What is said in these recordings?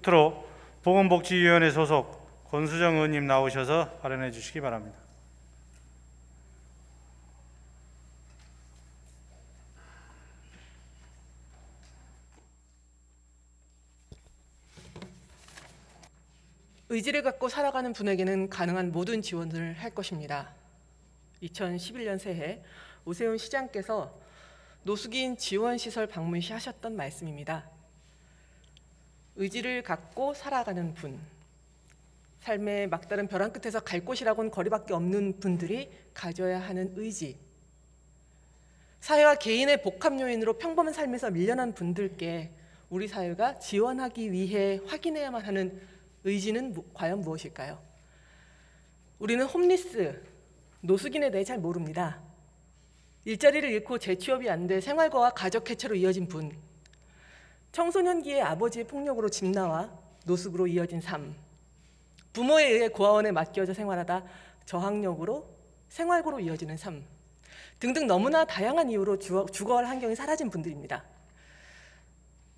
끝으로 보건복지위원회 소속 권수정 의원님 나오셔서 발언해 주시기 바랍니다. 의지를 갖고 살아가는 분에게는 가능한 모든 지원을 할 것입니다. 2011년 새해 오세훈 시장께서 노숙인 지원시설 방문 시 하셨던 말씀입니다. 의지를 갖고 살아가는 분, 삶의 막다른 벼랑 끝에서 갈 곳이라고는 거리밖에 없는 분들이 가져야 하는 의지, 사회와 개인의 복합 요인으로 평범한 삶에서 밀려난 분들께 우리 사회가 지원하기 위해 확인해야만 하는 의지는 과연 무엇일까요? 우리는 홈리스, 노숙인에 대해 잘 모릅니다. 일자리를 잃고 재취업이 안 돼 생활고와 가족 해체로 이어진 분, 청소년기에 아버지의 폭력으로 집 나와 노숙으로 이어진 삶, 부모에 의해 고아원에 맡겨져 생활하다 저학력으로 생활고로 이어지는 삶 등등 너무나 다양한 이유로 주거할 환경이 사라진 분들입니다.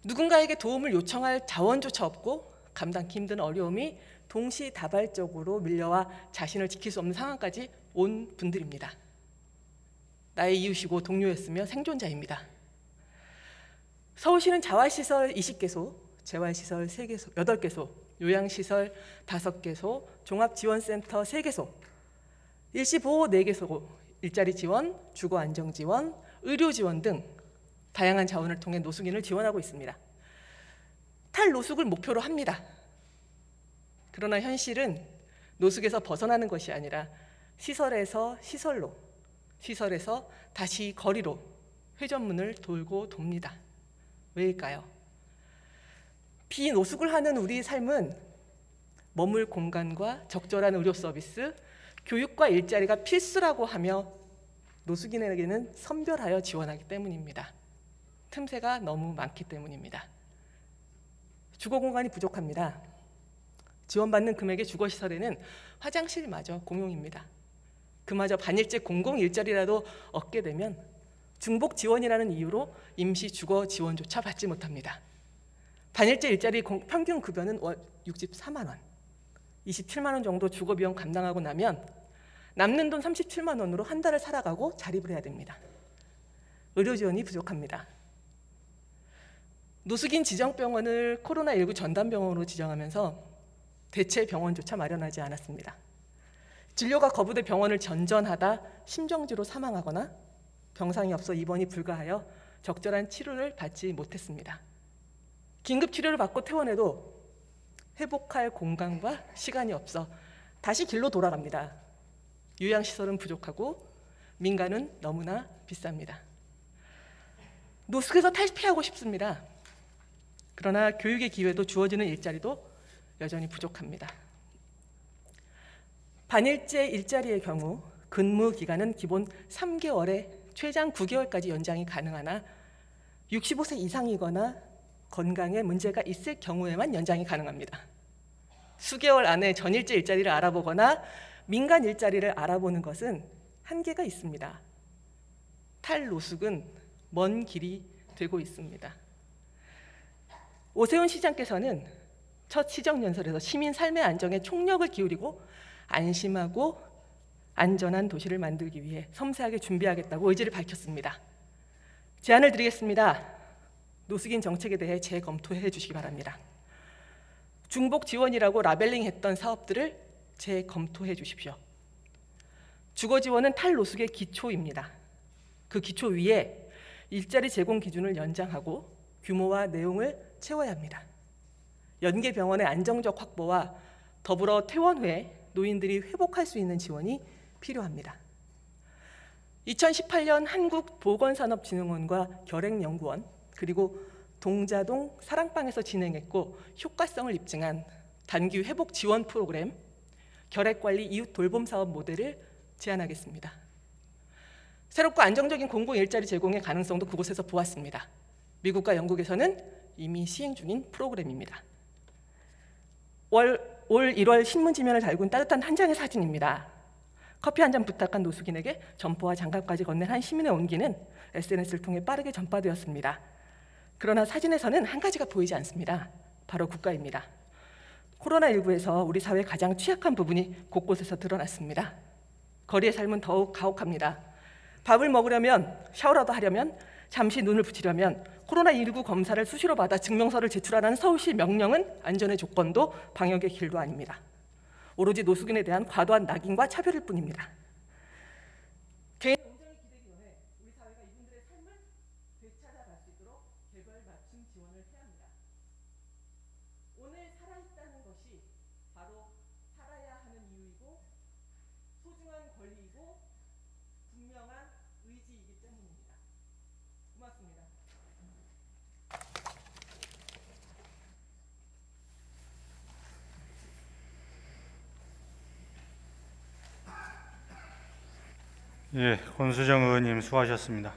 누군가에게 도움을 요청할 자원조차 없고 감당하기 힘든 어려움이 동시다발적으로 밀려와 자신을 지킬 수 없는 상황까지 온 분들입니다. 나의 이웃이고 동료였으며 생존자입니다. 서울시는 자활시설 20개소, 재활시설 3개소, 8개소, 요양시설 5개소, 종합지원센터 3개소, 일시보호 4개소, 일자리 지원, 주거안정지원, 의료지원 등 다양한 자원을 통해 노숙인을 지원하고 있습니다. 탈노숙을 목표로 합니다. 그러나 현실은 노숙에서 벗어나는 것이 아니라 시설에서 시설로, 시설에서 다시 거리로 회전문을 돌고 돕니다. 왜일까요? 비노숙을 하는 우리의 삶은 머물 공간과 적절한 의료 서비스, 교육과 일자리가 필수라고 하며 노숙인에게는 선별하여 지원하기 때문입니다. 틈새가 너무 많기 때문입니다. 주거 공간이 부족합니다. 지원받는 금액의 주거시설에는 화장실마저 공용입니다. 그마저 반일제 공공 일자리라도 얻게 되면 중복 지원이라는 이유로 임시 주거 지원조차 받지 못합니다. 반일제 일자리 평균 급여는 월 64만 원, 27만 원 정도 주거 비용 감당하고 나면 남는 돈 37만 원으로 한 달을 살아가고 자립을 해야 됩니다. 의료 지원이 부족합니다. 노숙인 지정병원을 코로나19 전담병원으로 지정하면서 대체 병원조차 마련하지 않았습니다. 진료가 거부돼 병원을 전전하다 심정지로 사망하거나 병상이 없어 입원이 불가하여 적절한 치료를 받지 못했습니다. 긴급 치료를 받고 퇴원해도 회복할 공간과 시간이 없어 다시 길로 돌아갑니다. 요양시설은 부족하고 민가는 너무나 비쌉니다. 노숙에서 탈피하고 싶습니다. 그러나 교육의 기회도 주어지는 일자리도 여전히 부족합니다. 반일제 일자리의 경우 근무 기간은 기본 3개월에 최장 9개월까지 연장이 가능하나 65세 이상이거나 건강에 문제가 있을 경우에만 연장이 가능합니다. 수개월 안에 전일제 일자리를 알아보거나 민간 일자리를 알아보는 것은 한계가 있습니다. 탈노숙은 먼 길이 되고 있습니다. 오세훈 시장께서는 첫 시정연설에서 시민 삶의 안정에 총력을 기울이고 안심하고 안전한 도시를 만들기 위해 섬세하게 준비하겠다고 의지를 밝혔습니다. 제안을 드리겠습니다. 노숙인 정책에 대해 재검토해 주시기 바랍니다. 중복 지원이라고 라벨링했던 사업들을 재검토해 주십시오. 주거 지원은 탈노숙의 기초입니다. 그 기초 위에 일자리 제공 기준을 연장하고 규모와 내용을 채워야 합니다. 연계병원의 안정적 확보와 더불어 퇴원 후에 노인들이 회복할 수 있는 지원이 필요합니다. 2018년 한국보건산업진흥원과 결핵연구원 그리고 동자동 사랑방에서 진행했고 효과성을 입증한 단기 회복 지원 프로그램 결핵관리 이웃 돌봄 사업 모델을 제안하겠습니다. 새롭고 안정적인 공공 일자리 제공의 가능성도 그곳에서 보았습니다. 미국과 영국에서는 이미 시행 중인 프로그램입니다. 올 1월 신문지면을 달군 따뜻한 한 장의 사진입니다. 커피 한 잔 부탁한 노숙인에게 점포와 장갑까지 건넨 한 시민의 온기는 SNS를 통해 빠르게 전파되었습니다. 그러나 사진에서는 한 가지가 보이지 않습니다. 바로 국가입니다. 코로나19에서 우리 사회의 가장 취약한 부분이 곳곳에서 드러났습니다. 거리의 삶은 더욱 가혹합니다. 밥을 먹으려면, 샤워라도 하려면, 잠시 눈을 붙이려면 코로나19 검사를 수시로 받아 증명서를 제출하라는 서울시 명령은 안전의 조건도 방역의 길도 아닙니다. 오로지 노숙인에 대한 과도한 낙인과 차별일 뿐입니다. 개인 안전이 기대기 전에 우리 사회가 이분들의 삶을 되찾아갈 수 있도록 개별 맞춤 지원을 해야 합니다. 오늘 살아있다는 것이 바로 살아야 하는 이유이고 소중한 권리이고 분명한 의지이기 때문입니다. 고맙습니다. 예, 권수정 의원님 수고하셨습니다.